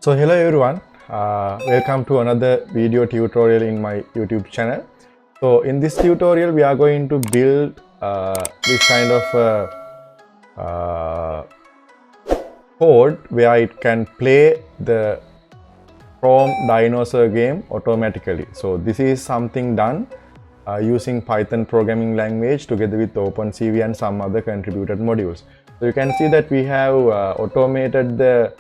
So hello everyone, welcome to another video tutorial in my YouTube channel. So in this tutorial we are going to build this kind of code where it can play the Chrome dinosaur game automatically. So this is something done using Python programming language together with OpenCV and some other contributed modules. So you can see that we have automated the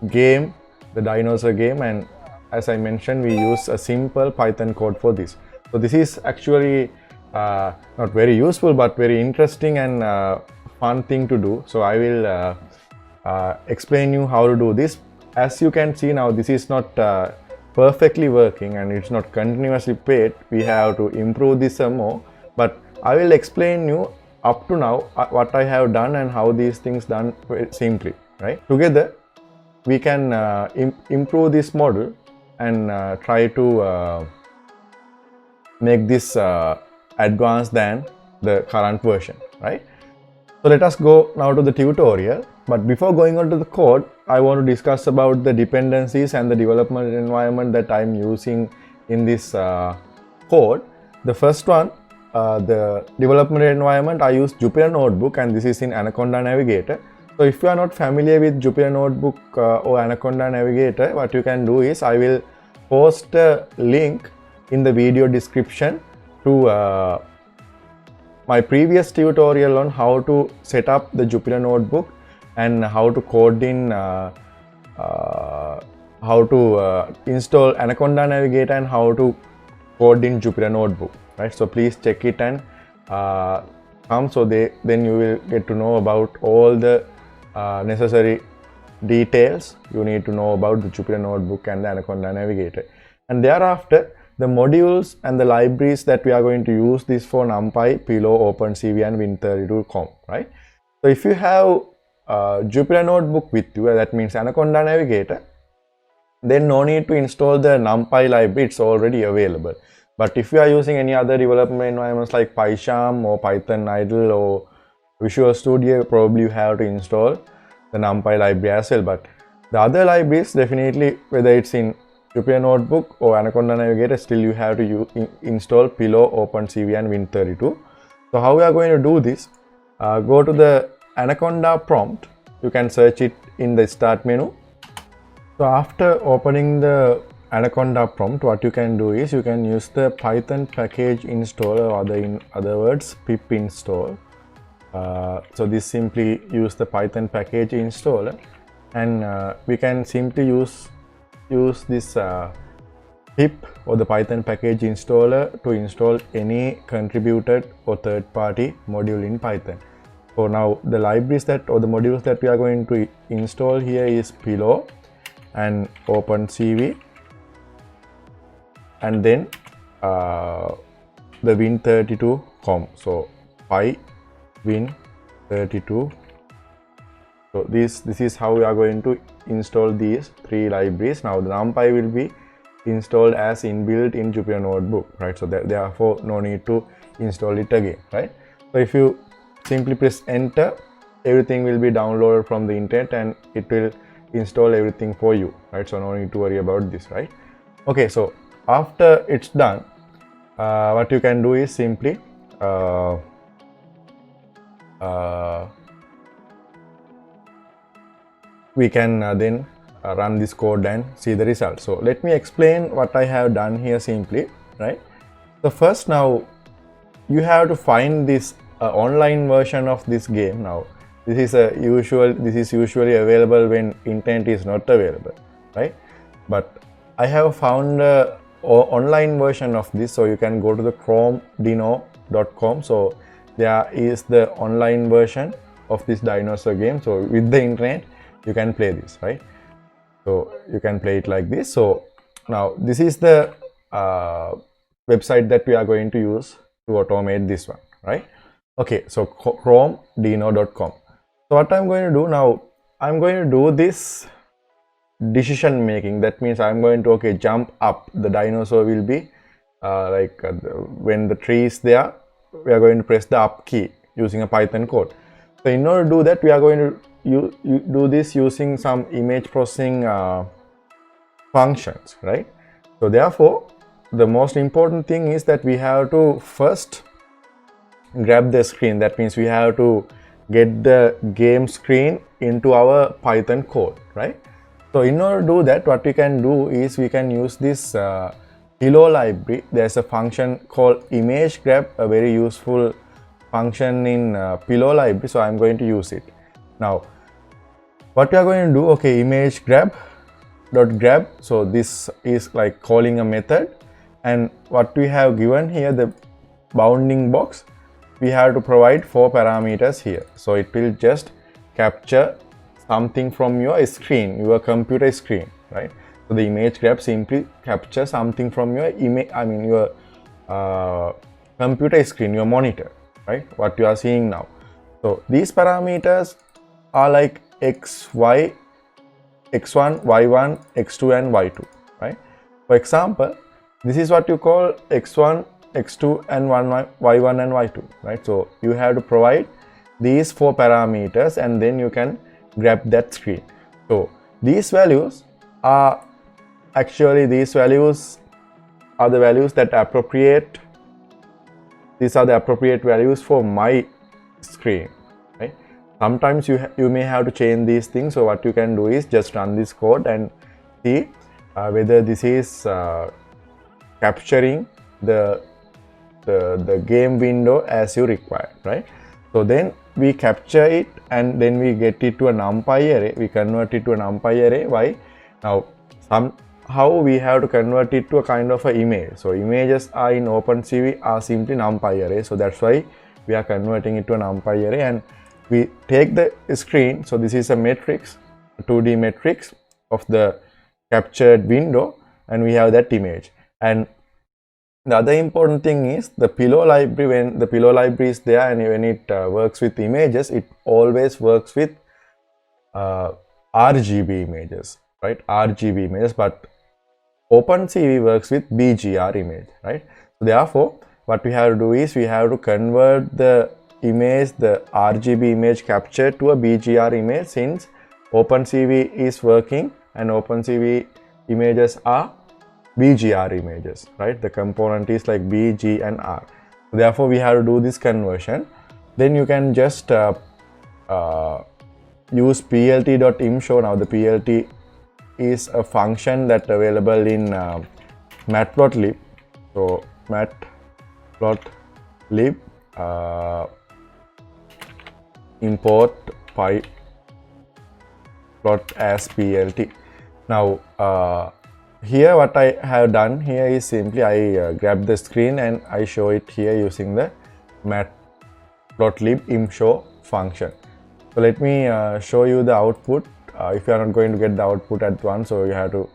game, the dinosaur game, and as I mentioned, we use a simple Python code for this. So this is actually not very useful but very interesting and fun thing to do. So I will explain you how to do this. As you can see now, this is not perfectly working and it's not continuously played. We have to improve this some more, but I will explain you up to now what I have done and how these things done very simply, right? Together we can improve this model and try to make this advanced than the current version, right? So let us go now to the tutorial. But before going on to the code, I want to discuss about the dependencies and the development environment that I'm using in this code. The first one, the development environment, I use Jupyter Notebook, and this is in Anaconda Navigator. So if you are not familiar with Jupyter Notebook or Anaconda Navigator, what you can do is I will post a link in the video description to my previous tutorial on how to set up the Jupyter Notebook and how to code in how to install Anaconda Navigator and how to code in Jupyter Notebook, right? So please check it and come, so then you will get to know about all the necessary details you need to know about the Jupyter Notebook and the Anaconda Navigator. And thereafter, the modules and the libraries that we are going to use this for NumPy, Pillow, OpenCV and Win32.com, right? So if you have Jupyter Notebook with you, that means Anaconda Navigator, then no need to install the NumPy library, it's already available. But if you are using any other development environments like PyCharm or Python Idle or Visual Studio, probably you have to install the NumPy library as well. But the other libraries, definitely, whether it's in Jupyter Notebook or Anaconda Navigator, still you have to install Pillow, OpenCV and Win32. So how we are going to do this? Go to the Anaconda prompt. You can search it in the start menu. So after opening the Anaconda prompt, what you can do is you can use the Python package installer, or in other words pip install. So this simply use the Python package installer, and we can simply use this pip or the Python package installer to install any contributed or third-party module in Python. So now the libraries that or the modules that we are going to install here is Pillow and OpenCV, and then the Win32.com. So Win32. So this is how we are going to install these three libraries. Now the NumPy will be installed as inbuilt in Jupyter Notebook, right? So therefore no need to install it again, right? So if you simply press enter, everything will be downloaded from the internet and it will install everything for you, right? So no need to worry about this, right? Okay, so after it's done, what you can do is simply we can then run this code and see the result. So let me explain what I have done here simply, right? So first, now you have to find this online version of this game. Now this is usually available when internet is not available, right? But I have found a online version of this, so you can go to the chromedino.com. So there is the online version of this dinosaur game. So with the internet you can play this, right? So you can play it like this. So now this is the website that we are going to use to automate this one, right? Okay, so chromedino.com. So what I'm going to do now, I'm going to do this decision making. That means I'm going to jump up. The dinosaur will be when the tree is there, we are going to press the up key using a Python code. So in order to do that, we are going to you do this using some image processing functions, right? So therefore the most important thing is that we have to first grab the screen. That means we have to get the game screen into our Python code, right? So in order to do that, what we can do is we can use this Pillow library. There's a function called image grab, a very useful function in Pillow library, so I'm going to use it. Now what we are going to do, okay, image grab dot grab, so this is like calling a method, and what we have given here, the bounding box, we have to provide 4 parameters here. So it will just capture something from your screen, your computer screen, right? So the image grab simply captures something from your image, your computer screen, your monitor, right? What you are seeing now. So these parameters are like x, y, x1, y1, x2 and y2, right? For example, this is what you call x1, x2 and y1 and y2, right? So you have to provide these 4 parameters and then you can grab that screen. So these values are actually, these values are the values that appropriate, these are the appropriate values for my screen, right? Sometimes you may have to change these things. So what you can do is just run this code and see whether this is capturing the game window as you require, right? So then we capture it and then we get it to a numpy array. We convert it to a numpy array. Why? Now somehow we have to convert it to a kind of an image. So images are in OpenCV are simply numpy array. So that's why we are converting it to a numpy array, and we take the screen. So this is a matrix, a 2D matrix of the captured window, and we have that image. And the other important thing is the Pillow library. When the Pillow library is there and when it works with images, it always works with RGB images, right? RGB images, but OpenCV works with BGR image, right? So therefore, what we have to do is we have to convert the image, the RGB image captured, to a BGR image, since OpenCV is working and OpenCV images are BGR images, right? The component is like B, G and R. Therefore we have to do this conversion. Then you can just use plt.imshow. Now the plt is a function that available in matplotlib. So matplotlib import pyplot as plt. Now here what I have done here is simply I grab the screen and I show it here using the matplotlib imshow function. So let me show you the output. If you are not going to get the output at once, so you have to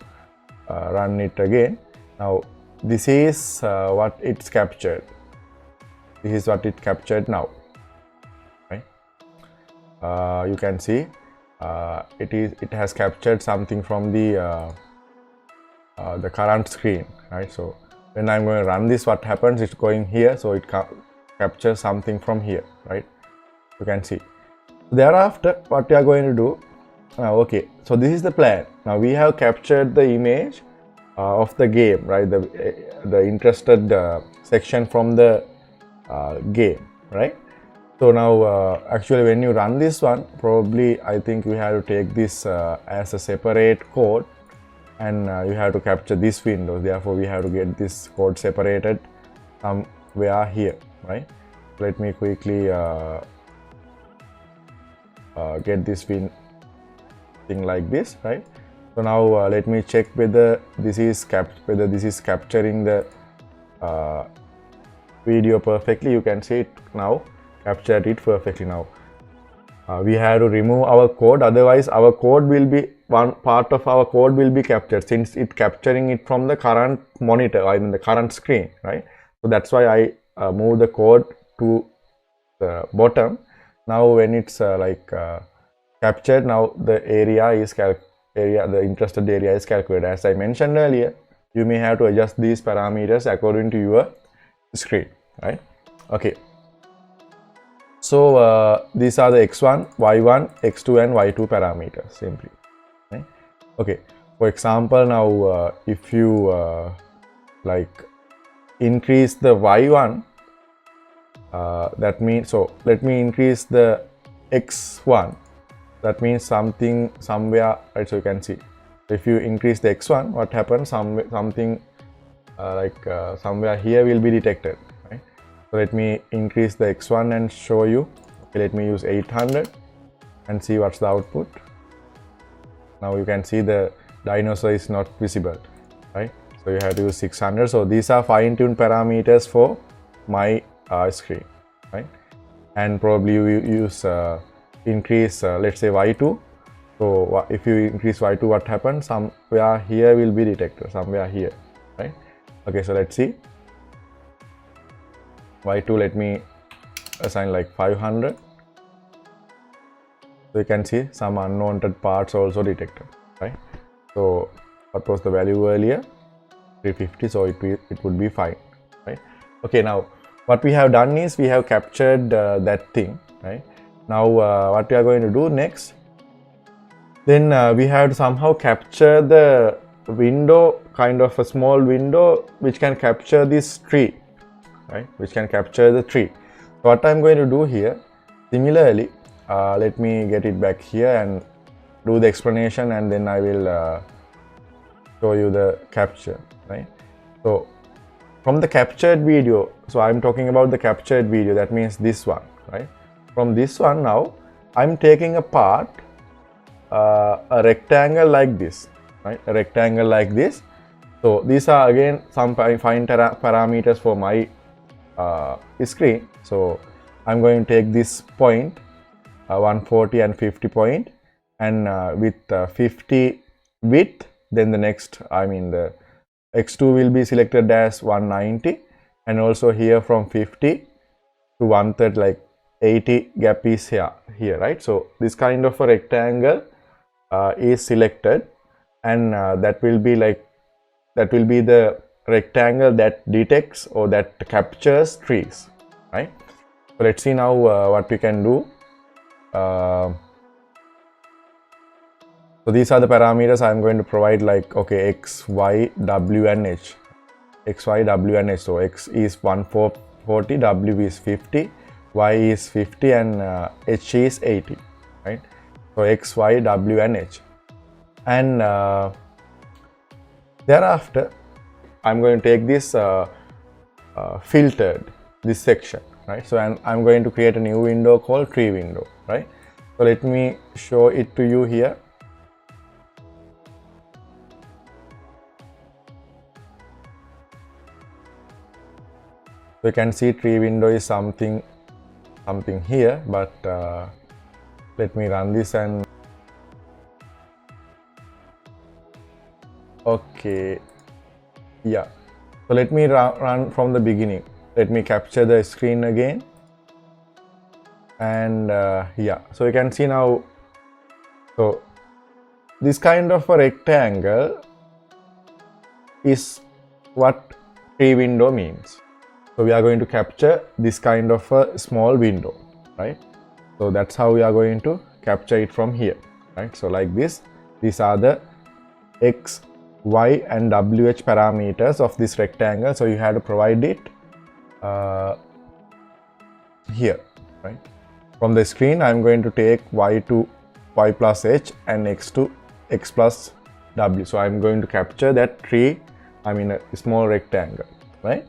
run it again. Now this is what it's captured. This is what it captured now, right? You can see it has captured something from the current screen, right? So when I'm going to run this, what happens, it's going here, so it captures something from here, right? You can see. Thereafter what we are going to do, okay, so this is the plan. Now we have captured the image of the game, right? The interested section from the game, right? So now actually when you run this one, probably I think you have to take this as a separate code, and you have to capture this window. Therefore we have to get this code separated somewhere here, right? Let me quickly get this thing like this, right? So now let me check whether this is capturing the video perfectly. You can see it now, captured it perfectly. Now we have to remove our code, otherwise our code will be, one part of our code will be captured, since it capturing it from the current monitor, I mean the current screen, right? So that's why I move the code to the bottom. Now when it's captured, now the area is the interested area is calculated. As I mentioned earlier, you may have to adjust these parameters according to your screen, right? Okay. So these are the x1, y1, x2 and y2 parameters simply, right? Okay, for example, now if you like increase the y1, that means, so let me increase the x1, that means something somewhere, right? So you can see if you increase the x1, what happens, something somewhere here will be detected, right? So let me increase the x1 and show you. Okay, let me use 800 and see what's the output. Now you can see the dinosaur is not visible, right? So you have to use 600. So these are fine-tuned parameters for my screen, right? And probably you use increase let's say y2. So if you increase y2, what happens, somewhere here will be detected, somewhere here, right? Okay, so let's see y2, let me assign like 500. So you can see some unwanted parts also detected, right? So what was the value earlier, 350, so it would be fine, right? Okay, now what we have done is we have captured that thing, right? Now what we are going to do next, then we have to somehow capture the window, kind of a small window which can capture this tree, right? Which can capture the tree. So what I'm going to do here, similarly, let me get it back here and do the explanation, and then I will show you the capture, right? So from the captured video, so I'm talking about the captured video, that means this one, right? From this one, now I'm taking a part, a rectangle like this, right? A rectangle like this. So these are again some fine parameters for my screen. So I'm going to take this point, 140 and 50 point, and with 50 width, then the next, I mean the x2 will be selected as 190, and also here from 50 to 130, like 80 gap is here, right? So this kind of a rectangle is selected, and that will be the rectangle that detects or that captures trees, right? So let's see now what we can do. So these are the parameters I'm going to provide, like, okay, x, y, w and h. X, y, w and h. So x is 140, w is 50, y is 50, and h is 80, right? So x, y, w and h. And thereafter I'm going to take this filtered, this section, right? So I'm going to create a new window called tree window, right? So let me show it to you here. So you can see tree window is something here, but let me run this and okay, yeah. So let me run from the beginning. Let me capture the screen again, and yeah, so you can see now, so this kind of a rectangle is what tree window means. So we are going to capture this kind of a small window, right? So that's how we are going to capture it from here, right? So like this, these are the x, y and wh parameters of this rectangle. So you have to provide it here, right? From the screen, I'm going to take y to y plus h and x to x plus w. So I'm going to capture that tree, I mean a small rectangle, right?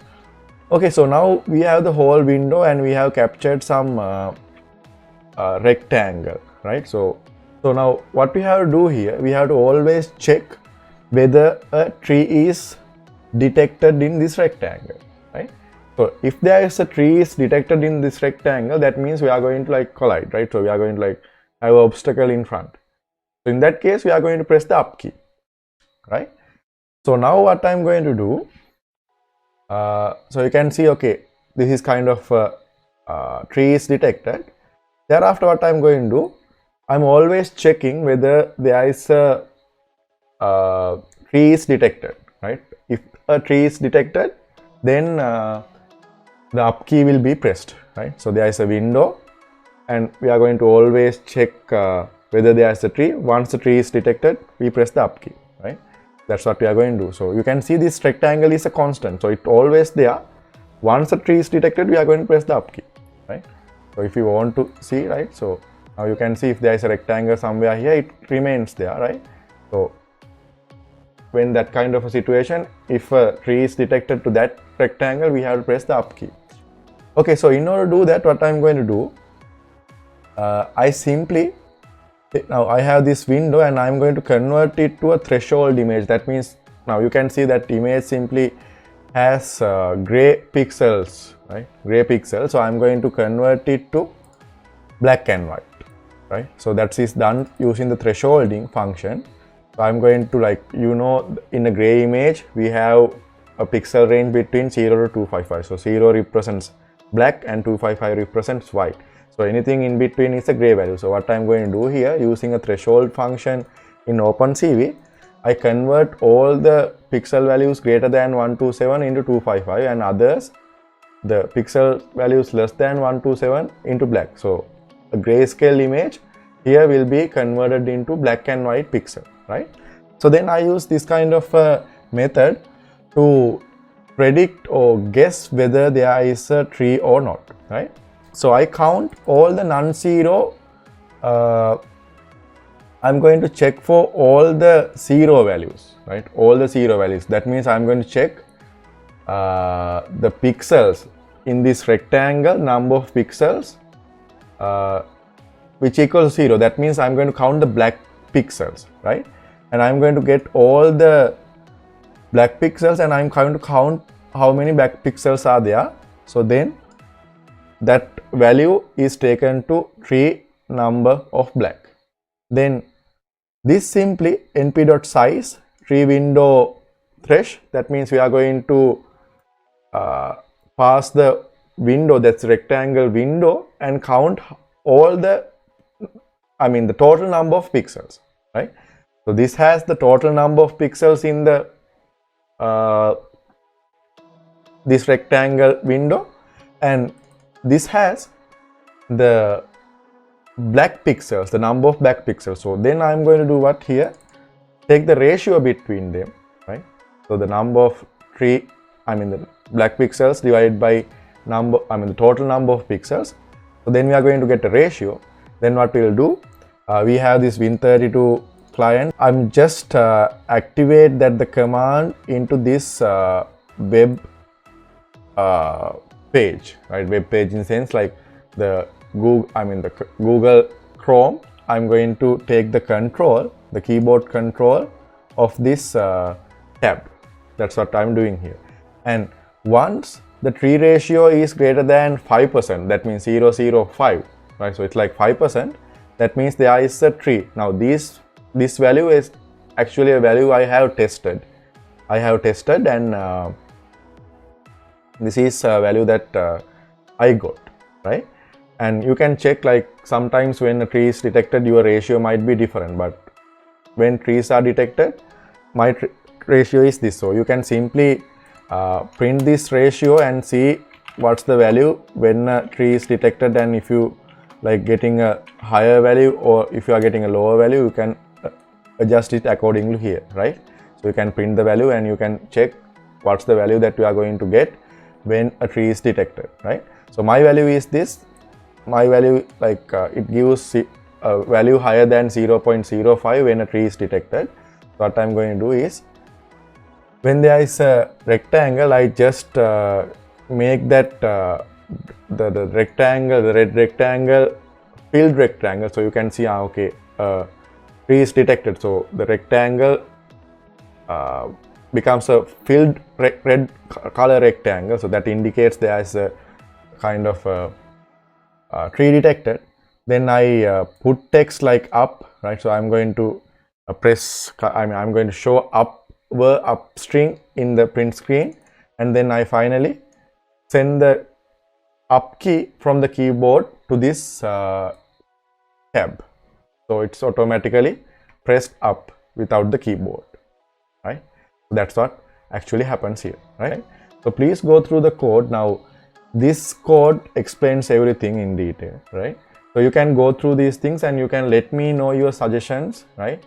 Okay, so now we have the whole window and we have captured some rectangle, right? So now what we have to do here, we have to always check whether a tree is detected in this rectangle, right? So if there is a tree is detected in this rectangle, that means we are going to like collide, right? So we are going to like have an obstacle in front. So in that case, we are going to press the up key, right? So now what I'm going to do, so you can see, okay, this is kind of tree is detected. Thereafter, what I'm going to do, I'm always checking whether there is a tree is detected, right? If a tree is detected, then the up key will be pressed, right? So there is a window, and we are going to always check whether there is a tree. Once the tree is detected, we press the up key, right? That's what we are going to do. So you can see this rectangle is a constant, so it's always there. Once the tree is detected, we are going to press the up key, right? So if you want to see, right, so now you can see if there is a rectangle somewhere here, it remains there, right? So when that kind of a situation, if a tree is detected to that rectangle, we have to press the up key. Okay, so in order to do that, what I'm going to do, I simply, now I have this window and I'm going to convert it to a threshold image. That means now you can see that image simply has gray pixels, right? Gray pixels. So I'm going to convert it to black and white, right? So that is done using the thresholding function. So I'm going to, like, you know, in a gray image, we have a pixel range between 0 to 255. So 0 represents black and 255 represents white. So anything in between is a gray value. So what I'm going to do here, using a threshold function in OpenCV, I convert all the pixel values greater than 127 into 255 and others, the pixel values less than 127 into black. So a grayscale image here will be converted into black and white pixel, right? So then I use this kind of a method to predict or guess whether there is a tree or not, right? So I count all the non-zero, I'm going to check for all the zero values, right? All the zero values. That means I'm going to check the pixels in this rectangle, number of pixels which equals 0. That means I'm going to count the black pixels, right? And I'm going to get all the black pixels and I'm going to count how many black pixels are there. So then that value is taken to tree number of black. Then this simply np.size tree window thresh. That means we are going to pass the window, that's rectangle window, and count all the, the total number of pixels, right? So this has the total number of pixels in the this rectangle window, and this has the black pixels, the number of black pixels. So then I'm going to do what here? Take the ratio between them, right? So the number of the black pixels divided by the total number of pixels. So then we are going to get a ratio. Then what we'll do, we have this Win32 client. I'm just activate the command into this web page, right? Web page in the sense like the Google Chrome. I'm going to take the control, the keyboard control of this tab. That's what I'm doing here. And once the tree ratio is greater than 5%, that means 005, right? So it's like 5%. That means there is a tree. Now this value is actually a value I have tested. And this is a value that I got, right? And you can check, like, sometimes when a tree is detected, your ratio might be different, but when trees are detected, my ratio is this. So you can simply print this ratio and see what's the value when a tree is detected, and if you like getting a higher value or if you are getting a lower value, you can adjust it accordingly here, right? So you can print the value and you can check what's the value that you are going to get when a tree is detected, right? So my value is this. My value, like, it gives a value higher than 0.05 when a tree is detected. So what I'm going to do is, when there is a rectangle, I just make that the rectangle, the red rectangle, filled rectangle. So you can see, okay, tree is detected. So the rectangle becomes a filled red color rectangle. So that indicates there is a kind of tree detected. Then I put text like up, right? So I'm going to I'm going to show up string in the print screen, and then I finally send the up key from the keyboard to this tab. So it's automatically pressed up without the keyboard, right? That's what actually happens here, right? So please go through the code. Now this code explains everything in detail, right? So you can go through these things and you can let me know your suggestions, right,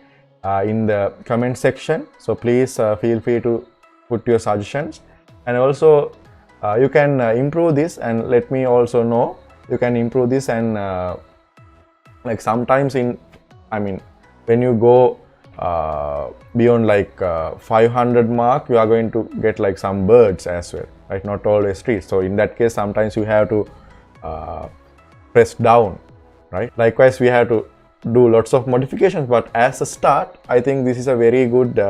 in the comment section. So please feel free to put your suggestions, and also you can improve this and let me also know. You can improve this, and like sometimes when you go beyond like 500 mark, you are going to get like some birds as well, right? Not always trees. So in that case, sometimes you have to press down, right? Likewise, we have to do lots of modifications, but as a start, I think this is a very good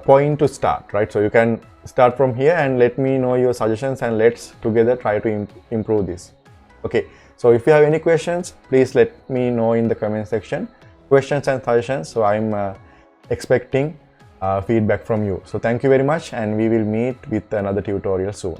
point to start, right? So you can start from here and let me know your suggestions, and let's together try to improve this. Okay, so if you have any questions, please let me know in the comment section, questions and suggestions. So I'm expecting feedback from you. So thank you very much, and we will meet with another tutorial soon.